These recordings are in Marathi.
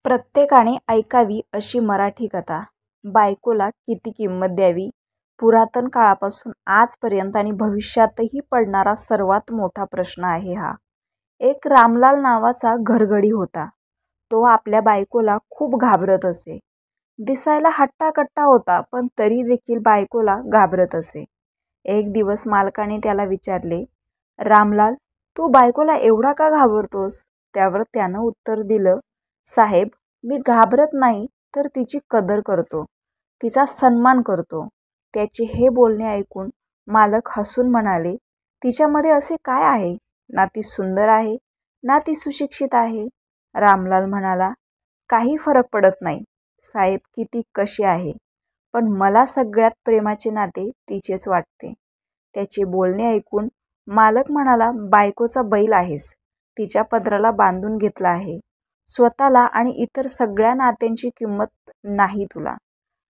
प्रत्येकाने ऐकावी अशी मराठी कथा. बायकोला किती किंमत द्यावी? पुरातन काळापासून आजपर्यंत आणि भविष्यातही पडणारा सर्वात मोठा प्रश्न आहे हा. एक रामलाल नावाचा घरगडी होता. तो आपल्या बायकोला खूप घाबरत असे. दिसायला हट्टाकट्टा होता, पण तरी देखील बायकोला घाबरत असे. एक दिवस मालकाने त्याला विचारले, रामलाल, तू बायकोला एवढा का घाबरतोस? त्यावर त्यानं उत्तर दिलं, साहेब, मी घाबरत नाही, तर तिची कदर करतो, तिचा सन्मान करतो. त्याचे हे बोलणे ऐकून मालक हसून म्हणाले, तिच्यामध्ये असे काय आहे? ना ती सुंदर आहे, ना ती सुशिक्षित आहे. रामलाल म्हणाला, काही फरक पडत नाही साहेब की ती कशी आहे, पण मला सगळ्यात प्रेमाचे नाते तिचेच वाटते. त्याचे बोलणे ऐकून मालक म्हणाला, बायकोचा बैल आहेस, तिच्या पदराला बांधून घेतला आहे. स्वतःला आणि इतर सगळ्या नात्यांची किंमत नाही तुला.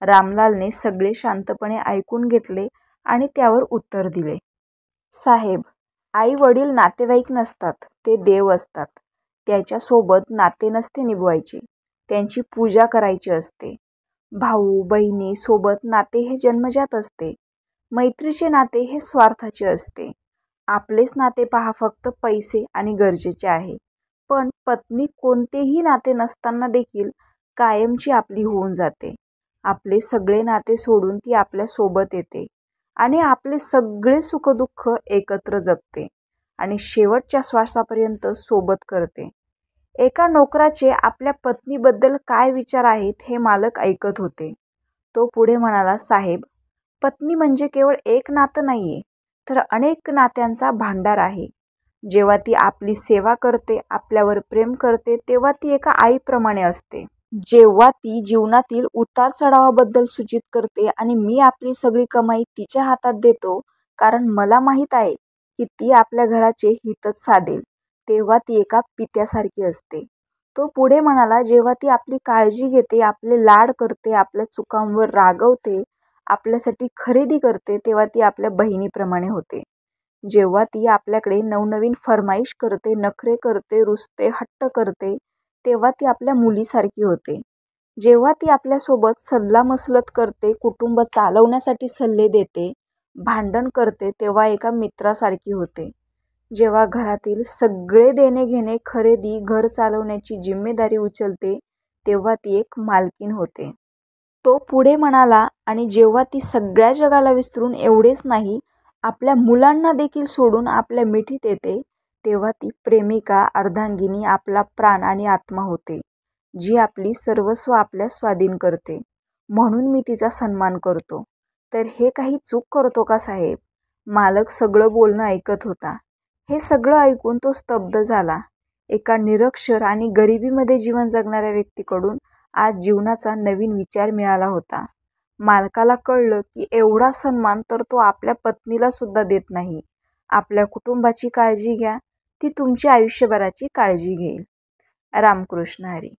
रामलालने सगळे शांतपणे ऐकून घेतले आणि त्यावर उत्तर दिले, साहेब, आई वडील नातेवाईक नसतात, ते देव असतात. त्याच्यासोबत नाते नसते निभवायचे, त्यांची पूजा करायची असते. भाऊ बहिणी सोबत नाते हे जन्मजात असते. मैत्रीचे नाते हे स्वार्थाचे असते. आपलेच नाते पहा फक्त पैसे आणि गरजेचे आहे. पण पत्नी कोणतेही नाते नसताना देखील कायमची आपली होऊन जाते. आपले सगळे नाते सोडून ती आपल्या सोबत येते आणि आपले सगळे सुखदुःख एकत्र जगते आणि शेवटच्या श्वासापर्यंत सोबत करते. एका नोकराचे आपल्या पत्नीबद्दल काय विचार आहेत हे मालक ऐकत होते. तो पुढे म्हणाला, साहेब, पत्नी म्हणजे केवळ एक नातं नाहीये, तर अनेक नात्यांचा भांडार आहे. जेव्हा ती आपली सेवा करते, आपल्यावर प्रेम करते, तेव्हा ती एका आईप्रमाणे असते. जेव्हा ती जीवनातील उतार चढावाबद्दल सूचित करते आणि मी आपली सगळी कमाई तिच्या हातात देतो, कारण मला माहीत आहे की ती आपल्या घराचे हितच साधेल, तेव्हा ती एका पित्यासारखी असते. तो पुढे म्हणाला, जेव्हा ती आपली काळजी घेते, आपले लाड करते, आपल्या चुकांवर रागवते, आपल्यासाठी खरेदी करते, तेव्हा ती आपल्या बहिणीप्रमाणे होते. जेव्हा ती आपल्याकडे नवनवीन फरमाईश करते, नखरे करते, रुसते, हट्ट करते, तेव्हा ती आपल्या मुलीसारखी होते. जेव्हा ती आपल्यासोबत सल्लामसलत करते, कुटुंब चालवण्यासाठी सल्ले देते, भांडण करते, तेव्हा एका मित्रासारखी होते. जेव्हा घरातील सगळे देणे घेणे, खरेदी, घर चालवण्याची जिम्मेदारी उचलते, तेव्हा ती एक मालकीण होते. तो पुढे म्हणाला, आणि जेव्हा ती सगळ्या जगाला विसरून एवढेच नाही, आपल्या मुलांना देखील सोडून आपल्या मिठीत येते, तेव्हा ती प्रेमिका, अर्धांगिनी, आपला प्राण आणि आत्मा होते, जी आपली सर्वस्व आपल्या स्वाधीन करते. म्हणून मी तिचा सन्मान करतो. तर हे काही चूक करतो का साहेब? मालक सगळं बोलणं ऐकत होता. हे सगळं ऐकून तो स्तब्ध झाला. एका निरक्षर आणि गरिबीमध्ये जीवन जगणाऱ्या व्यक्तीकडून आज जीवनाचा नवीन विचार मिळाला होता. मालकाला कळलं की एवढा सन्मान तर तो आपल्या पत्नीला सुद्धा देत नाही. आपल्या कुटुंबाची काळजी घ्या, ती तुमची आयुष्यभराची काळजी घेईल. रामकृष्ण हरी.